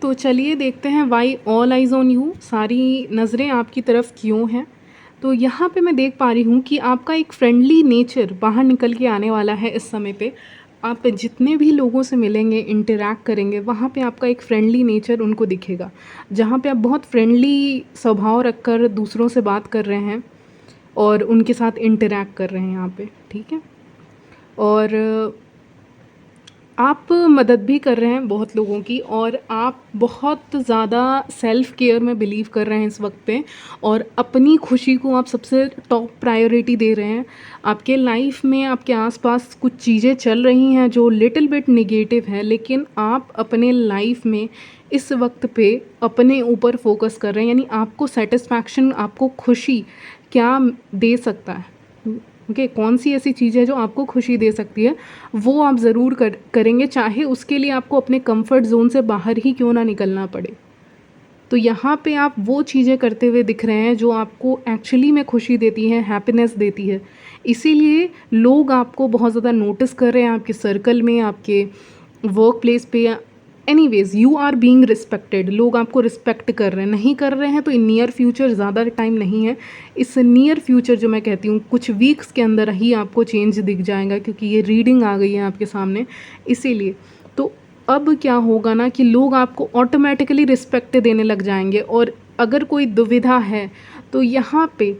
तो चलिए देखते हैं why all eyes on you, सारी नज़रें आपकी तरफ क्यों हैं। तो यहाँ पे मैं देख पा रही हूँ कि आपका एक फ्रेंडली नेचर बाहर निकल के आने वाला है इस समय पे। आप जितने भी लोगों से मिलेंगे, इंटरैक्ट करेंगे, वहाँ पे आपका एक फ्रेंडली नेचर उनको दिखेगा। जहाँ पे आप बहुत फ्रेंडली स्वभाव रखकर दूसरों से बात कर रहे हैं और उनके साथ इंटरैक्ट कर रहे हैं यहाँ पे, ठीक है। और आप मदद भी कर रहे हैं बहुत लोगों की, और आप बहुत ज़्यादा सेल्फ़ केयर में बिलीव कर रहे हैं इस वक्त पे, और अपनी खुशी को आप सबसे टॉप प्रायोरिटी दे रहे हैं। आपके लाइफ में आपके आसपास कुछ चीज़ें चल रही हैं जो लिटिल बिट नेगेटिव है, लेकिन आप अपने लाइफ में इस वक्त पे अपने ऊपर फोकस कर रहे हैं। यानी आपको सेटिस्फैक्शन, आपको खुशी क्या दे सकता है, ओके, कौन सी ऐसी चीज़ है जो आपको खुशी दे सकती है, वो आप ज़रूर करेंगे, चाहे उसके लिए आपको अपने कंफर्ट ज़ोन से बाहर ही क्यों ना निकलना पड़े। तो यहाँ पे आप वो चीज़ें करते हुए दिख रहे हैं जो आपको एक्चुअली में खुशी देती हैं, हैप्पीनेस देती है। इसीलिए लोग आपको बहुत ज़्यादा नोटिस कर रहे हैं, आपके सर्कल में, आपके वर्क प्लेस पे। Anyways you are being respected, लोग आपको रिस्पेक्ट कर रहे हैं। नहीं कर रहे हैं तो इन नियर फ्यूचर, ज़्यादा टाइम नहीं है, इस नियर फ्यूचर जो मैं कहती हूँ कुछ वीक्स के अंदर ही आपको चेंज दिख जाएगा, क्योंकि ये रीडिंग आ गई है आपके सामने। इसीलिए तो अब क्या होगा ना कि लोग आपको ऑटोमेटिकली रिस्पेक्ट देने लग जाएंगे। और अगर कोई दुविधा है तो यहाँ पे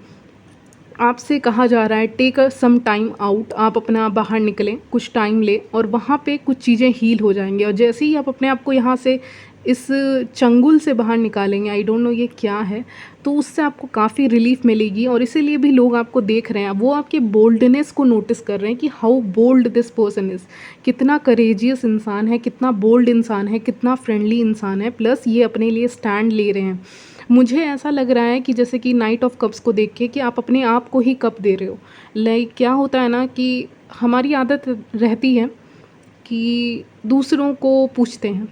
आपसे कहा जा रहा है take a some time out, आप अपना बाहर निकलें, कुछ टाइम लें, और वहाँ पे कुछ चीज़ें हील हो जाएंगी। और जैसे ही आप अपने आप को यहाँ से इस चंगुल से बाहर निकालेंगे, आई डोंट नो ये क्या है, तो उससे आपको काफ़ी रिलीफ मिलेगी। और इसीलिए भी लोग आपको देख रहे हैं, वो आपके बोल्डनेस को नोटिस कर रहे हैं कि how bold this person is, कितना करेजियस इंसान है, कितना बोल्ड इंसान है, कितना फ्रेंडली इंसान है, प्लस ये अपने लिए स्टैंड ले रहे हैं। मुझे ऐसा लग रहा है कि जैसे कि नाइट ऑफ कप्स को देख के कि आप अपने आप को ही कप दे रहे हो। लाइक क्या होता है ना कि हमारी आदत रहती है कि दूसरों को पूछते हैं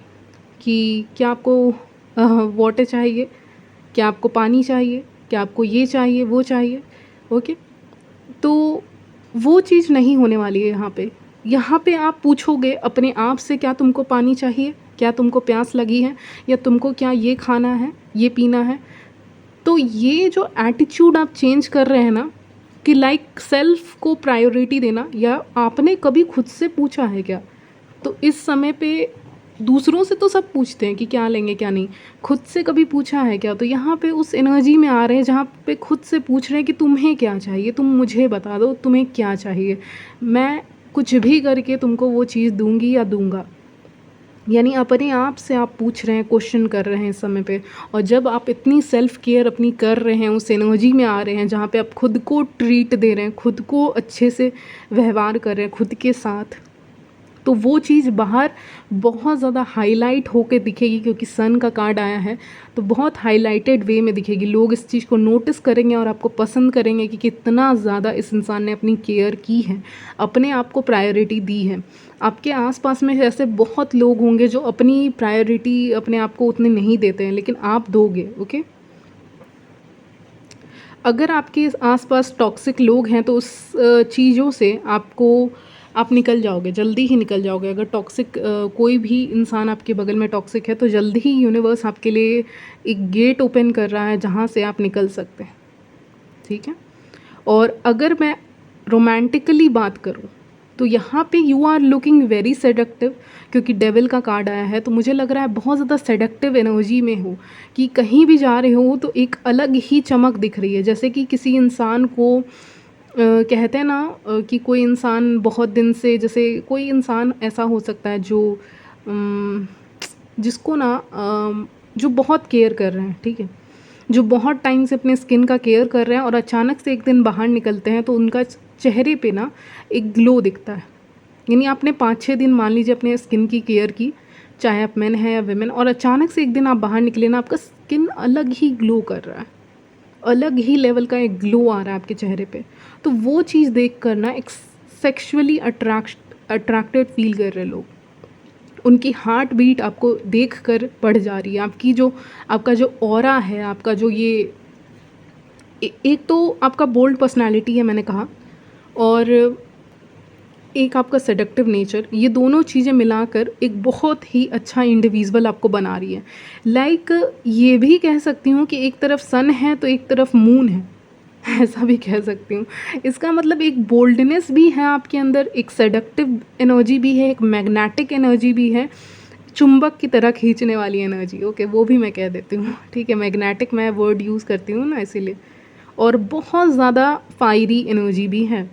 कि क्या आपको वाटर चाहिए, क्या आपको पानी चाहिए, क्या आपको ये चाहिए, वो चाहिए, ओके। तो वो चीज़ नहीं होने वाली है यहाँ पे। यहाँ पे आप पूछोगे अपने आप से, क्या तुमको पानी चाहिए, क्या तुमको प्यास लगी है, या तुमको क्या ये खाना है, ये पीना है। तो ये जो एटीट्यूड आप चेंज कर रहे हैं ना, कि लाइक सेल्फ को प्रायोरिटी देना, या आपने कभी खुद से पूछा है क्या? तो इस समय पे दूसरों से तो सब पूछते हैं कि क्या लेंगे क्या नहीं, खुद से कभी पूछा है क्या? तो यहाँ पे उस एनर्जी में आ रहे हैं जहाँ पे खुद से पूछ रहे हैं कि तुम्हें क्या चाहिए, तुम मुझे बता दो तुम्हें क्या चाहिए, मैं कुछ भी करके तुमको वो चीज़ दूंगी या दूंगा। यानी अपने आप से आप पूछ रहे हैं, क्वेश्चन कर रहे हैं इस समय पे। और जब आप इतनी सेल्फ केयर अपनी कर रहे हैं, उस एनर्जी में आ रहे हैं जहाँ पे आप खुद को ट्रीट दे रहे हैं, खुद को अच्छे से व्यवहार कर रहे हैं खुद के साथ, तो वो चीज़ बाहर बहुत ज़्यादा हाईलाइट होके दिखेगी, क्योंकि सन का कार्ड आया है तो बहुत हाईलाइटेड वे में दिखेगी। लोग इस चीज़ को नोटिस करेंगे और आपको पसंद करेंगे कि कितना ज़्यादा इस इंसान ने अपनी केयर की है, अपने आप को प्रायोरिटी दी है। आपके आसपास में ऐसे बहुत लोग होंगे जो अपनी प्रायोरिटी अपने आप को उतने नहीं देते हैं, लेकिन आप दोगे, ओके। अगर आपके आसपास टॉक्सिक लोग हैं तो उस चीज़ों से आप निकल जाओगे, जल्दी ही निकल जाओगे। अगर टॉक्सिक कोई भी इंसान आपके बगल में टॉक्सिक है तो जल्दी ही यूनिवर्स आपके लिए एक गेट ओपन कर रहा है जहाँ से आप निकल सकते हैं, ठीक है। और अगर मैं रोमांटिकली बात करूँ तो यहाँ पे you are looking very seductive, क्योंकि डेविल का कार्ड आया है, तो मुझे लग रहा है बहुत ज़्यादा सेडक्टिव एनर्जी में हो, कि कहीं भी जा रहे हो तो एक अलग ही चमक दिख रही है। जैसे कि किसी इंसान को कहते हैं ना कि कोई इंसान बहुत दिन से, जैसे कोई इंसान ऐसा हो सकता है जो जिसको ना जो बहुत केयर कर रहे हैं, ठीक है, जो बहुत टाइम से अपने स्किन का केयर कर रहे हैं और अचानक से एक दिन बाहर निकलते हैं तो उनका चेहरे पे ना एक ग्लो दिखता है। यानी आपने 5-6 दिन मान लीजिए अपने स्किन की केयर की, चाहे आप मैन हैं या वेमेन, और अचानक से एक दिन आप बाहर निकले ना, आपका स्किन अलग ही ग्लो कर रहा है, अलग ही लेवल का एक ग्लो आ रहा है आपके चेहरे पे। तो वो चीज़ देख कर ना एक सेक्शुअली अट्रैक्टेड फील कर रहे लोग, उनकी हार्ट बीट आपको देख कर बढ़ जा रही है। आपका जो ऑरा है, आपका जो ये एक तो आपका बोल्ड पर्सनालिटी है मैंने कहा, और एक आपका सेडक्टिव नेचर, ये दोनों चीज़ें मिलाकर एक बहुत ही अच्छा इंडिविजुअल आपको बना रही है। लाइक ये भी कह सकती हूँ कि एक तरफ सन है तो एक तरफ मून है, ऐसा भी कह सकती हूँ। इसका मतलब एक बोल्डनेस भी है आपके अंदर, एक सेडक्टिव एनर्जी भी है, एक मैग्नेटिक एनर्जी भी है, चुंबक की तरह खींचने वाली एनर्जी। ओके, वो भी मैं कह देती हूँ, ठीक है। मैग्नेटिक मैं वर्ड यूज़ करती हूँ ना, इसीलिए। और बहुत ज़्यादा फायरी एनर्जी भी है।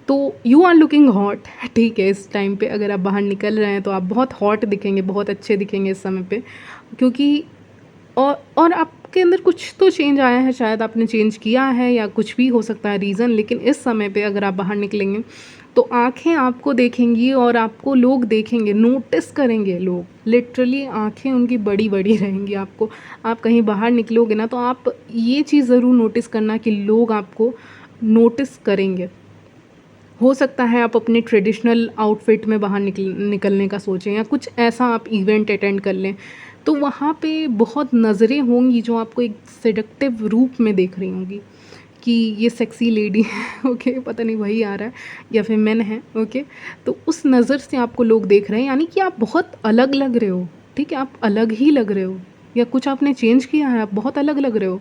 तो यू आर लुकिंग हॉट, ठीक है। इस टाइम पे अगर आप बाहर निकल रहे हैं तो आप बहुत हॉट दिखेंगे, बहुत अच्छे दिखेंगे इस समय पे, क्योंकि और आपके अंदर कुछ तो चेंज आया है, शायद आपने चेंज किया है या कुछ भी हो सकता है रीज़न। लेकिन इस समय पे अगर आप बाहर निकलेंगे तो आंखें आपको देखेंगी और आपको लोग देखेंगे, नोटिस करेंगे लोग, लिटरली आंखें उनकी बड़ी बड़ी रहेंगी आपको। आप कहीं बाहर निकलोगे ना तो आप ये चीज़ ज़रूर नोटिस करना कि लोग आपको नोटिस करेंगे। हो सकता है आप अपने ट्रेडिशनल आउटफिट में बाहर निकलने का सोचें, या कुछ ऐसा आप इवेंट अटेंड कर लें, तो वहाँ पे बहुत नज़रें होंगी जो आपको एक सेडक्टिव रूप में देख रही होंगी कि ये सेक्सी लेडी है। ओके, पता नहीं वही आ रहा है या फिर मैन है। ओके, तो उस नज़र से आपको लोग देख रहे हैं, यानी कि आप बहुत अलग लग रहे हो, ठीक है। आप अलग ही लग रहे हो, या कुछ आपने चेंज किया है, आप बहुत अलग लग रहे हो।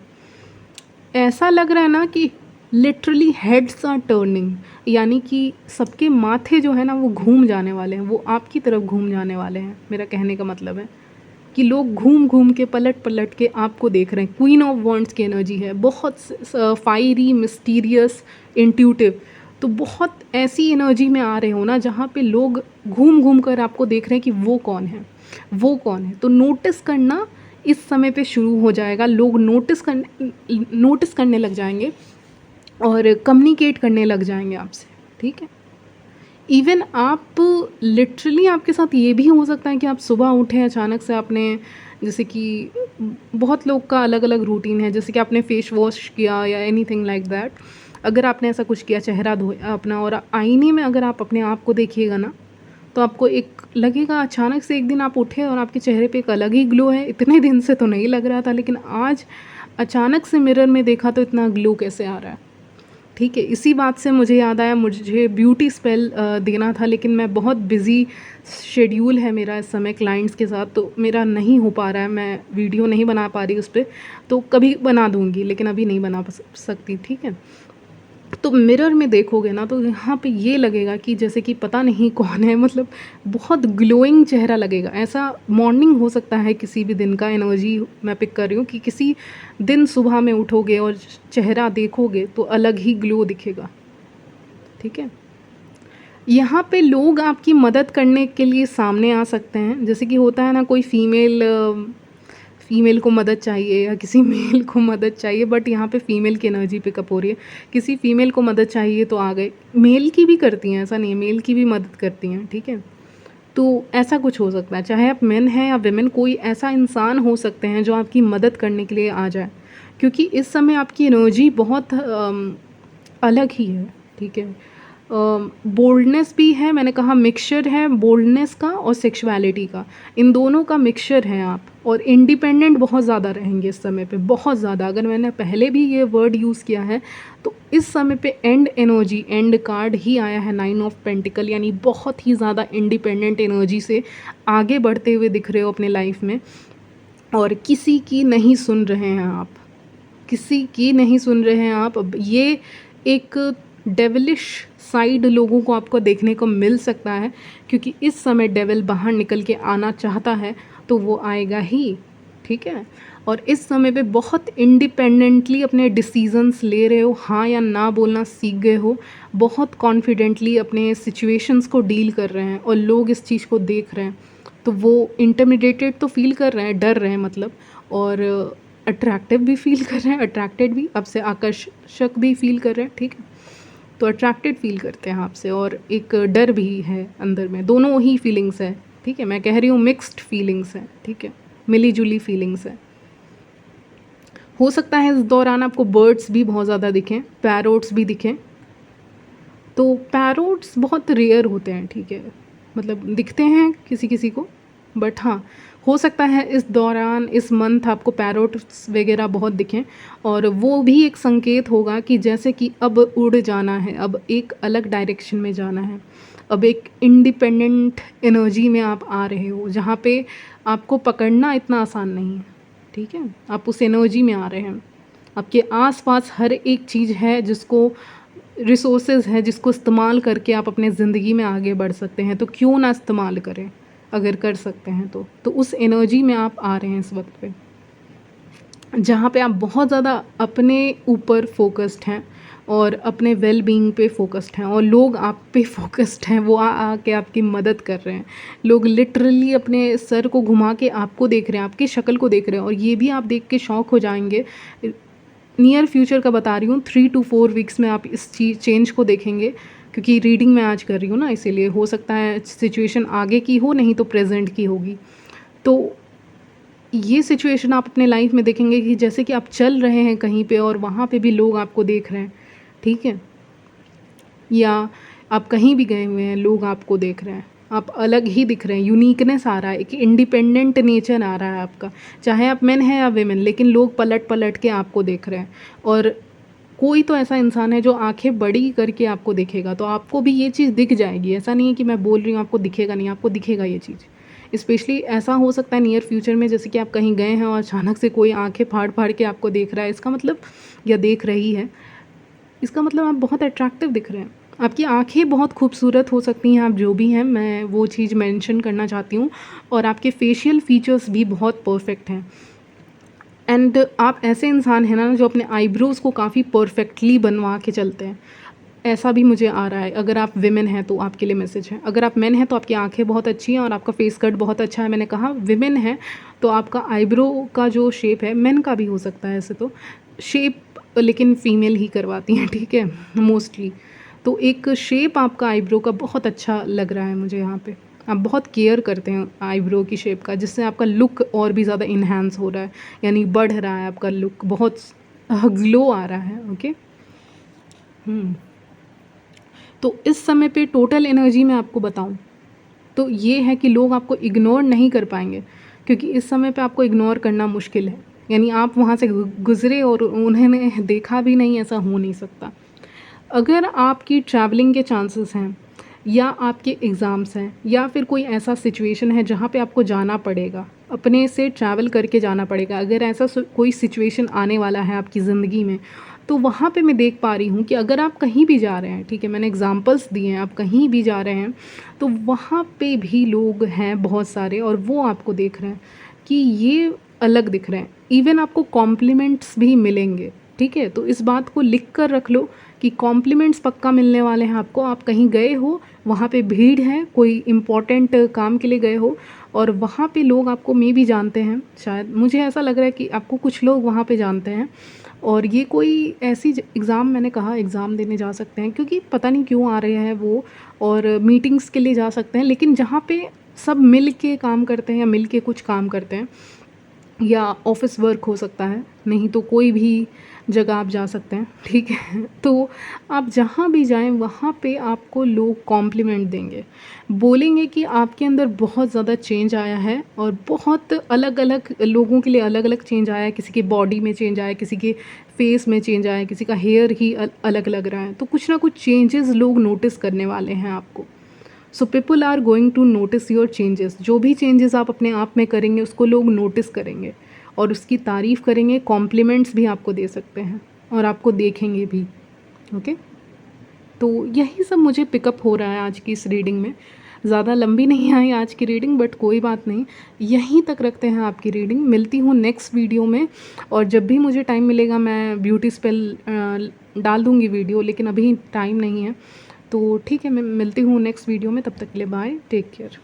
ऐसा लग रहा है ना कि लिटरली हेड्स आर टर्निंग, यानी कि सबके माथे जो है ना वो घूम जाने वाले हैं, वो आपकी तरफ घूम जाने वाले हैं। मेरा कहने का मतलब है कि लोग घूम घूम के, पलट पलट के आपको देख रहे हैं। क्वीन ऑफ वॉन्ड्स की एनर्जी है, बहुत फायरी, मिस्टीरियस, इंट्यूटिव। तो बहुत ऐसी एनर्जी में आ रहे हो ना जहाँ पे लोग घूम घूम कर आपको देख रहे हैं कि वो कौन है, वो कौन है। तो नोटिस करना इस समय पे शुरू हो जाएगा। लोग नोटिस करने लग जाएंगे और कम्युनिकेट करने लग जाएंगे आपसे, ठीक है। इवन आप लिटरली, आपके साथ ये भी हो सकता है कि आप सुबह उठे अचानक से, आपने जैसे कि बहुत लोग का अलग अलग रूटीन है, जैसे कि आपने फेस वॉश किया या एनीथिंग लाइक दैट। अगर आपने ऐसा कुछ किया, चेहरा धोया अपना, और आईने में अगर आप अपने आप को देखिएगा ना तो आपको एक लगेगा, अचानक से एक दिन आप उठे और आपके चेहरे पे एक अलग ही ग्लो है। इतने दिन से तो नहीं लग रहा था, लेकिन आज अचानक से मिरर में देखा तो इतना ग्लो कैसे आ रहा है, ठीक है। इसी बात से मुझे याद आया, मुझे ब्यूटी स्पेल देना था, लेकिन मैं बहुत बिज़ी शेड्यूल है मेरा इस समय क्लाइंट्स के साथ, तो मेरा नहीं हो पा रहा है, मैं वीडियो नहीं बना पा रही उस पर। तो कभी बना दूँगी, लेकिन अभी नहीं बना सकती, ठीक है। तो मिरर में देखोगे ना तो यहाँ पे ये लगेगा कि जैसे कि पता नहीं कौन है, मतलब बहुत ग्लोइंग चेहरा लगेगा। ऐसा मॉर्निंग हो सकता है किसी भी दिन का, एनर्जी मैं पिक कर रही हूँ कि किसी दिन सुबह में उठोगे और चेहरा देखोगे तो अलग ही ग्लो दिखेगा, ठीक है। यहाँ पे लोग आपकी मदद करने के लिए सामने आ सकते हैं, जैसे कि होता है ना, कोई फीमेल को मदद चाहिए या किसी मेल को मदद चाहिए, बट यहाँ पे फीमेल की एनर्जी पिकअप हो रही है। किसी फीमेल को मदद चाहिए तो आ गए। मेल की भी करती हैं, ऐसा नहीं है, मेल की भी मदद करती हैं, ठीक है। तो ऐसा कुछ हो सकता है, चाहे आप मेन हैं या विमेन, कोई ऐसा इंसान हो सकते हैं जो आपकी मदद करने के लिए आ जाए, क्योंकि इस समय आपकी एनर्जी बहुत अलग ही है, ठीक है। बोल्डनेस भी है, मैंने कहा मिक्सचर है बोल्डनेस का और सेक्सुअलिटी का, इन दोनों का मिक्सचर है आप। और इंडिपेंडेंट बहुत ज़्यादा रहेंगे इस समय पे, बहुत ज़्यादा। अगर मैंने पहले भी ये वर्ड यूज़ किया है तो इस समय पे एंड एनर्जी, एंड कार्ड ही आया है, 9 ऑफ पेंटिकल, यानी बहुत ही ज़्यादा इंडिपेंडेंट एनर्जी से आगे बढ़ते हुए दिख रहे हो अपने लाइफ में। और किसी की नहीं सुन रहे हैं आप, किसी की नहीं सुन रहे हैं आप। अब ये एक डेविलिश साइड लोगों को आपको देखने को मिल सकता है, क्योंकि इस समय डेविल बाहर निकल के आना चाहता है तो वो आएगा ही, ठीक है। और इस समय पे बहुत इंडिपेंडेंटली अपने डिसीजंस ले रहे हो, हाँ या ना बोलना सीख गए हो, बहुत कॉन्फिडेंटली अपने सिचुएशंस को डील कर रहे हैं, और लोग इस चीज़ को देख रहे हैं तो वो इंटिमिडेटेड तो फील कर रहे हैं, डर रहे हैं मतलब, और अट्रैक्टिव भी फील कर रहे हैं, अट्रैक्टेड भी, आपसे आकर्षक भी फील कर रहे हैं, ठीक है। तो अट्रैक्टेड फील करते हैं आपसे, और एक डर भी है अंदर में, दोनों ही फीलिंग्स है, ठीक है। मैं कह रही हूँ मिक्स्ड फीलिंग्स है, ठीक है, मिली जुली फीलिंग्स है। हो सकता है इस दौरान आपको बर्ड्स भी बहुत ज़्यादा दिखें, पैरोट्स भी दिखें। तो पैरोट्स बहुत रेयर होते हैं, ठीक है, मतलब दिखते हैं किसी किसी को, बट हाँ, हो सकता है इस दौरान, इस मंथ आपको पैरोट्स वगैरह बहुत दिखें, और वो भी एक संकेत होगा कि जैसे कि अब उड़ जाना है, अब एक अलग डायरेक्शन में जाना है, अब एक इंडिपेंडेंट एनर्जी में आप आ रहे हो, जहाँ पे आपको पकड़ना इतना आसान नहीं है, ठीक है? आप उस एनर्जी में आ रहे हैं। आपके आस-पास हर एक चीज़ है जिसको, रिसोर्सेज़ है जिसको इस्तेमाल करके आप अपने ज़िंदगी में आगे बढ़ सकते हैं, तो क्यों ना इस्तेमाल करें, अगर कर सकते हैं तो। तो उस एनर्जी में आप आ रहे हैं इस वक्त पे, जहाँ पे आप बहुत ज़्यादा अपने ऊपर फोकस्ड हैं और अपने वेल बीइंग पे फोकस्ड हैं, और लोग आप पे फोकस्ड हैं, वो आके आपकी मदद कर रहे हैं। लोग लिटरली अपने सर को घुमा के आपको देख रहे हैं, आपकी शक्ल को देख रहे हैं, और ये भी आप देख के शॉक हो जाएंगे। नियर फ्यूचर का बता रही हूँ, 3 to 4 वीक्स में आप इस चीज़ चेंज को देखेंगे, क्योंकि रीडिंग मैं आज कर रही हूँ ना, इसीलिए हो सकता है सिचुएशन आगे की हो, नहीं तो प्रेजेंट की होगी। तो ये सिचुएशन आप अपने लाइफ में देखेंगे कि जैसे कि आप चल रहे हैं कहीं पे और वहाँ पे भी लोग आपको देख रहे हैं, ठीक है? या आप कहीं भी गए हुए हैं, लोग आपको देख रहे हैं, आप अलग ही दिख रहे हैं, यूनिकनेस आ रहा है, एक इंडिपेंडेंट नेचर आ रहा है आपका, चाहे आप मेन हैं या वेमेन, लेकिन लोग पलट पलट के आपको देख रहे हैं। और कोई तो ऐसा इंसान है जो आंखें बड़ी करके आपको देखेगा, तो आपको भी ये चीज़ दिख जाएगी। ऐसा नहीं है कि मैं बोल रही हूँ आपको दिखेगा नहीं, आपको दिखेगा ये चीज़। स्पेशली ऐसा हो सकता है नियर फ्यूचर में, जैसे कि आप कहीं गए हैं और अचानक से कोई आंखें फाड़ फाड़ के आपको देख रहा है, इसका मतलब, या देख रही है, इसका मतलब आप बहुत अट्रैक्टिव दिख रहे हैं। आपकी आँखें बहुत खूबसूरत हो सकती हैं, आप जो भी हैं, मैं वो चीज़ मेंशन करना चाहती हूँ। और आपके फेशियल फीचर्स भी बहुत परफेक्ट हैं। एंड आप ऐसे इंसान हैं ना जो अपने आईब्रोज़ को काफ़ी परफेक्टली बनवा के चलते हैं, ऐसा भी मुझे आ रहा है। अगर आप विमेन हैं तो आपके लिए मैसेज है, अगर आप मेन हैं तो आपकी आँखें बहुत अच्छी हैं और आपका फेस कट बहुत अच्छा है। मैंने कहा विमेन है तो आपका आईब्रो का जो शेप है, मेन का भी हो सकता है ऐसे तो शेप, लेकिन फ़ीमेल ही करवाती हैं, ठीक है, मोस्टली। तो एक शेप आपका आईब्रो का बहुत अच्छा लग रहा है मुझे यहाँ पे। आप बहुत केयर करते हैं आईब्रो की शेप का, जिससे आपका लुक और भी ज़्यादा इन्हांस हो रहा है, यानी बढ़ रहा है आपका लुक, बहुत ग्लो आ रहा है। ओके। तो इस समय पे टोटल एनर्जी मैं आपको बताऊं तो ये है कि लोग आपको इग्नोर नहीं कर पाएंगे, क्योंकि इस समय पे आपको इग्नोर करना मुश्किल है। यानी आप वहाँ से गुज़रे और उन्होंने देखा भी नहीं, ऐसा हो नहीं सकता। अगर आपकी ट्रैवलिंग के चांसेस हैं, या आपके एग्ज़ाम्स हैं, या फिर कोई ऐसा सिचुएशन है जहाँ पे आपको जाना पड़ेगा, अपने से ट्रैवल करके जाना पड़ेगा, अगर ऐसा कोई सिचुएशन आने वाला है आपकी ज़िंदगी में, तो वहाँ पे मैं देख पा रही हूँ कि अगर आप कहीं भी जा रहे हैं, ठीक है, मैंने एग्ज़ाम्पल्स दिए हैं, आप कहीं भी जा रहे हैं तो वहाँ पे भी लोग हैं बहुत सारे, और वो आपको देख रहे हैं कि ये अलग दिख रहे हैं। इवन आपको कॉम्प्लीमेंट्स भी मिलेंगे, ठीक है? तो इस बात को लिख कर रख लो कि कॉम्प्लीमेंट्स पक्का मिलने वाले हैं आपको। आप कहीं गए हो, वहाँ पे भीड़ है, कोई इम्पॉर्टेंट काम के लिए गए हो, और वहाँ पे लोग आपको मे भी जानते हैं, शायद मुझे ऐसा लग रहा है कि आपको कुछ लोग वहाँ पे जानते हैं। और ये कोई ऐसी एग्ज़ाम, मैंने कहा एग्ज़ाम देने जा सकते हैं, क्योंकि पता नहीं क्यों आ रहे हैं वो, और मीटिंग्स के लिए जा सकते हैं, लेकिन जहाँ पे सब मिल के काम करते हैं या मिल के कुछ काम करते हैं, या ऑफिस वर्क हो सकता है, नहीं तो कोई भी जगह आप जा सकते हैं, ठीक है? तो आप जहाँ भी जाएं वहाँ पे आपको लोग कॉम्प्लीमेंट देंगे, बोलेंगे कि आपके अंदर बहुत ज़्यादा चेंज आया है, और बहुत अलग अलग लोगों के लिए अलग अलग चेंज आया है। किसी के बॉडी में चेंज आया है, किसी के फेस में चेंज आया है, किसी का हेयर ही अलग लग रहा है। तो कुछ ना कुछ चेंजेस लोग नोटिस करने वाले हैं आपको। So people are going to notice your changes. जो भी चेंजेस आप अपने आप में करेंगे उसको लोग नोटिस करेंगे और उसकी तारीफ़ करेंगे, कॉम्प्लीमेंट्स भी आपको दे सकते हैं और आपको देखेंगे भी। ओके, तो यही सब मुझे पिकअप हो रहा है आज की इस रीडिंग में। ज़्यादा लंबी नहीं आई आज की रीडिंग, बट कोई बात नहीं, यहीं तक रखते हैं आपकी रीडिंग। मिलती हूँ नेक्स्ट वीडियो में, और जब भी मुझे टाइम मिलेगा मैं ब्यूटी स्पेल डाल दूँगी वीडियो, लेकिन अभी टाइम नहीं है। तो ठीक है, मैं मिलती हूँ नेक्स्ट वीडियो में, तब तक के लिए बाय, टेक केयर।